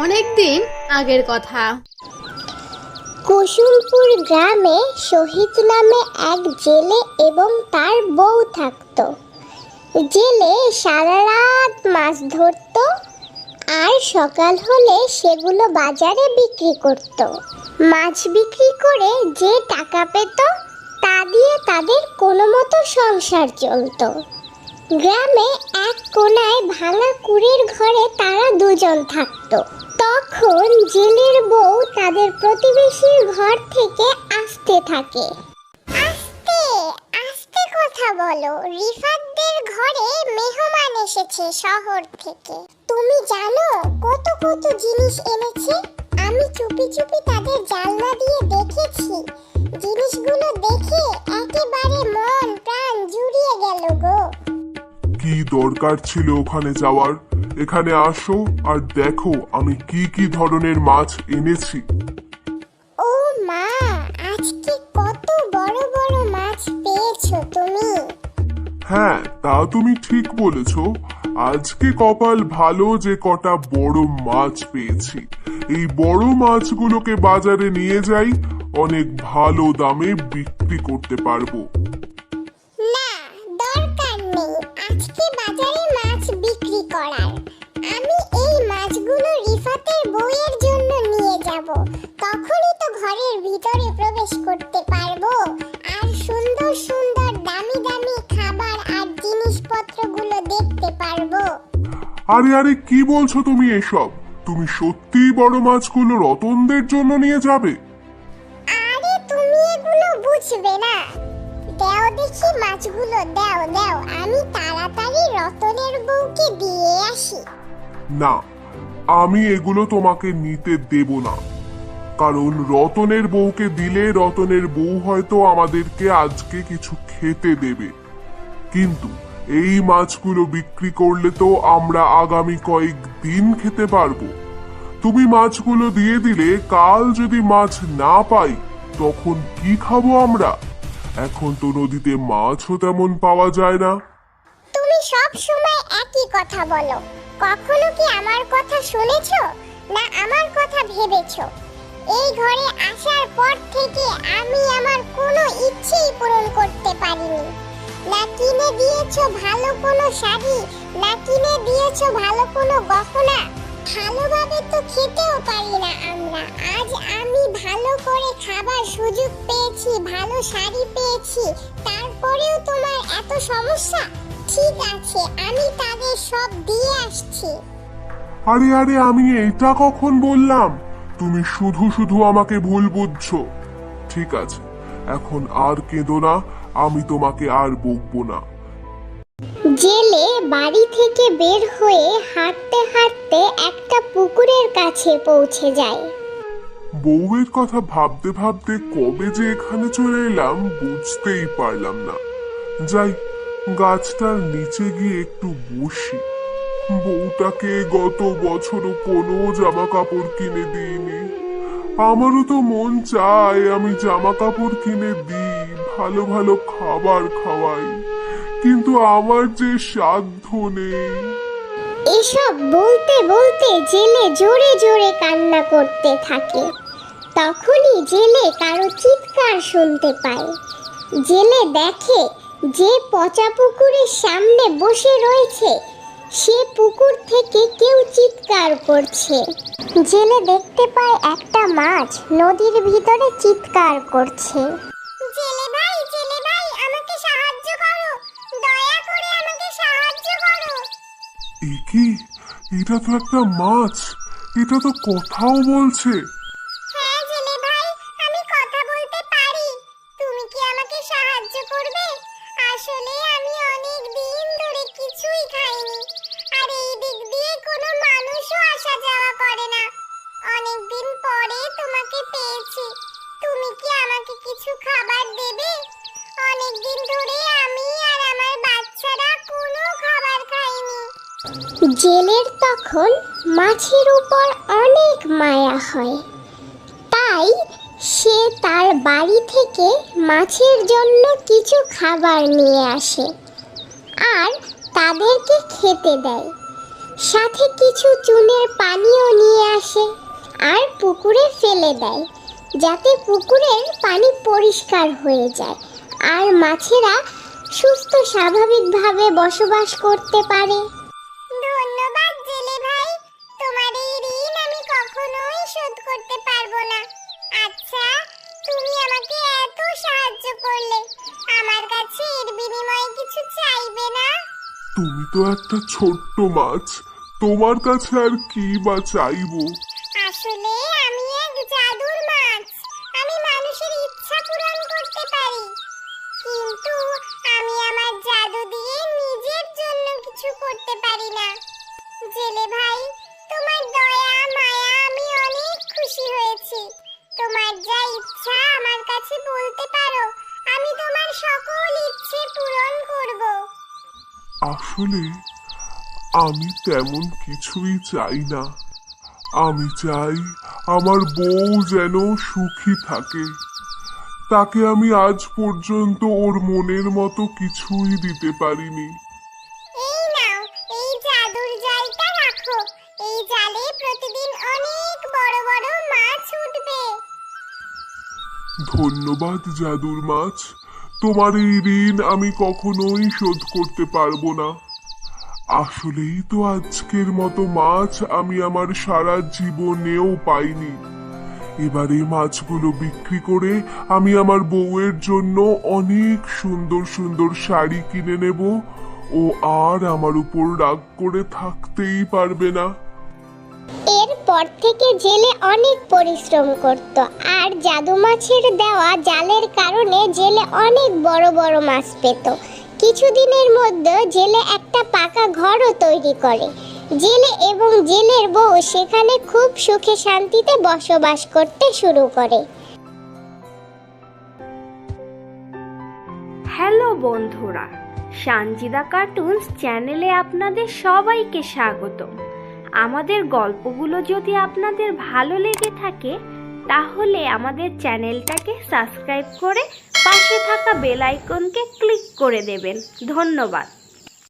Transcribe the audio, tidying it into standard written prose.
অনেক দিন আগের কথা। কুসুমপুর গ্রামে শহীদ নামে এক জেলে এবং তার বউ থাকত। জেলে সারা রাত মাছ ধরত আর সকাল হলে সেগুলো বাজারে বিক্রি করত। মাছ বিক্রি করে যে টাকা পেত তা দিয়ে তাদের কোনো মতো সংসার চলত। গ্রামে এক কোনায় ভাঙা কুড়ের ঘরে তারা দুজন থাকত। তখন জেলের বউ তাদের প্রতিবেশীর ঘর থেকে আসতে থাকে। আস্তে আস্তে কথা বলো, রিফাতদের ঘরে মেহমান এসেছে শহর থেকে। তুমি জানো কত কত জিনিস এনেছে। আমি চুপি চুপি তাদের জানলা দিয়ে দেখেছি। জিনিসগুলো দেখে একেবারে মন প্রাণ জুড়িয়ে গেল গো। কি দরকার ছিল ওখানে যাওয়ার? এখানে আসো আর দেখো আমি কি কি ধরনের মাছ এনেছি। ও মা, আজকে কত বড় বড় মাছ পেয়েছো তুমি। হ্যাঁ, তা তুমি ঠিক বলেছো। আজকে কপাল ভালো যে কটা বড় মাছ পেয়েছি। এই বড় মাছগুলোকে বাজারে নিয়ে যাই, অনেক ভালো দামে বিক্রি করতে পারবো। না, দরকার নেই আজকে বাজারে মাছ বিক্রি করার। আমি এই মাছগুলো রিফাতের বউয়ের জন্য নিয়ে যাব। তখনই তো ঘরের ভিতরে প্রবেশ করতে পারবো আর সুন্দর সুন্দর দামি দামি খাবার আর জিনিসপত্রগুলো দেখতে পারবো। আরে আরে, কি বলছো তুমি এসব? তুমি সত্যিই বড় মাছগুলো রতনদের জন্য নিয়ে যাবে? আরে তুমি এগুলো বুঝবে না। দাও দেখি মাছগুলো, দাও দাও, আমি তাড়াতাড়ি রতনের বউকে দিয়ে আসি। না, আমি এগুলো তোমাকে নিতে দেব না। কারণ রতনের বউকে দিলে রতনের বউ হয়তো আমাদেরকে আজকে কিছু খেতে দেবে, কিন্তু এই মাছগুলো বিক্রি করলে তো আমরা আগামী কয়েকদিন খেতে পারবো। তুমি মাছগুলো দিয়ে দিলে কাল যদি মাছ না পাই তখন কি খাবো আমরা? এখন তো নদীতে মাছও তেমন পাওয়া যায় না। তুমি সব সময় একই কথা বলো। কখনো কি আমার কথা শুনেছো না আমার কথা ভেবেছো? এই ঘরে আসার পর থেকে আমি আমার কোনো ইচ্ছেই পূরণ করতে পারিনি। না কিনে দিয়েছো ভালো কোনো শাড়ি, না কিনে দিয়েছো ভালো কোনো গহনা। ভালোভাবে তো খেতেও পারি না আমরা। আজ আমি ভালো করে খাবার সুযোগ পেয়েছি, ভালো শাড়ি পেয়েছি, তারপরেও তোমার এত সমস্যা? ঠিক আছে, আমি তাদের সব দিয়ে আসছি। আরে আরে, আমি এটা কখন বললাম? তুমি শুধু শুধু আমাকে ভুল বুঝছো। ঠিক আছে, এখন আর কেঁদো না, আমি তোমাকে আর বকবো না। জেলে বাড়ি থেকে বের হয়ে হাঁটতে হাঁটতে একটা পুকুরের কাছে পৌঁছে যায়। বউয়ের কথা ভাবতে ভাবতে কবে যে এখানে চলে এলাম বুঝতেই পারলাম না। যাই, গাছটার নিচে গিয়ে একটু বসি। বউটাকে গত বছরও কোনো জামা কাপড় কিনে দিইনি। আমারও তো মন চায় আমি জামা কাপড় কিনে দিই, ভালো ভালো খাবার খাওয়াই, কিন্তু আমার যে সাধ্য নেই। এসব বলতে বলতে জেলে জোরে জোরে কান্না করতে থাকে। তখনই জেলে কারো চিৎকার শুনতে পায়। জেলে দেখে যে পচা পুকুরের সামনে বসে রয়েছে সে পুকুর থেকে কেউ চিৎকার করছে। জেলে দেখতে পায় একটা মাছ নদীর ভিতরে চিৎকার করছে। জেলে ভাই, জেলে ভাই, আমাকে সাহায্য করো, দয়া করে আমাকে সাহায্য করো। এ কি? এটা তো একটা মাছ, এটা তো কথাও বলছে। হ্যাঁ জেলে ভাই, আমি কথা বলতে পারি। তুমি কি আমাকে সাহায্য করবে? আসলে আমি অনেক দিন ধরে কিছুই খাইনি, আর এই দিক দিয়ে কোনো মানুষও আসা যাওয়া করে না। অনেক দিন পরে তোমাকে পেয়েছি, তুমি কি আমাকে কিছু খাবার দেবে? অনেক দিন ধরে আমি আর আমার বাচ্চারা কোনো খাবার খাইনি। জেলের তখন মাছের উপর অনেক মায়া হয়, তাই সে তার বাড়ি থেকে মাছের জন্য কিছু খাবার নিয়ে আসে আর তাদেরকে খেতে দেয়। সাথে কিছু চুনের পানিও নিয়ে আসে আর পুকুরে ফেলে দেয়, যাতে পুকুরের পানি পরিষ্কার হয়ে যায় আর মাছেরা সুস্থ স্বাভাবিকভাবে বসবাস করতে পারে। ধন্যবাদ জেলে ভাই, তোমার এই ঋণ আমি কখনোই শোধ করতে পারবো না। আচ্ছা, তুমি আমাকে এত সাহায্য করলে, আমার কাছে এর বিনিময়ে কিছু চাইবে না? তুমি তো একটা ছোট্ট মাছ, তোমার কাছে আর কি বা চাইবো? আসলে আমি এক জাদুর মাছ, আমি মানুষের ইচ্ছা পূরণ করতে পারি, কিন্তু আমি আমার জাদু দিয়ে নিজের জন্য কিছু করতে পারি না। জেলে ভাই, তোমার দয়া মায়া আমি অনেক খুশি হয়েছি। তোমার যা ইচ্ছা আমার কাছে বলতে পারো, আমি তোমার সকল ইচ্ছে পূরণ করব। আসলে আমি তেমন কিছুই চাই না। আমি চাই আমার বউ যেন সুখী থাকে। তাকে আমি আজ পর্যন্ত ওর মনের মতো কিছুই দিতে পারিনি। এই নাও, এই জাদুর জালটা রাখো, এই জালে প্রতিদিন অনেক বড় বড় মাছ উঠবে। ধন্যবাদ জাদুর মাছ, তোমার এই ঋণ আমি কখনোই শোধ করতে পারবো না। আসলেই তো আজকের মতো মাছ আমি আমার সারা জীবনেও পাইনি। এবারে মাছগুলো বিক্রি করে আমি আমার বউয়ের জন্য অনেক সুন্দর সুন্দর শাড়ি কিনে নেব। ও আর আমার উপর রাগ করে থাকতেই পারবে না। এরপর থেকে জেলে অনেক পরিশ্রম করত, আর জাদু মাছের দেওয়া জালের কারণে জেলে অনেক বড় বড় মাছ পেত। কিছুদিনের মধ্যে জেলে একটা পাকা ঘরও তৈরি করে। জেলে এবং জেলের বউ সেখানে খুব সুখে শান্তিতে বসবাস করতে শুরু করে। হ্যালো বন্ধুরা, সানজিদা কার্টুনস চ্যানেলে আপনাদের সবাইকে স্বাগত। আমাদের গল্পগুলো যদি আপনাদের ভালো লেগে থাকে, তাহলে আমাদের চ্যানেলটাকে সাবস্ক্রাইব করে পাশে থাকা বেল আইকনকে ক্লিক করে দেবেন। ধন্যবাদ।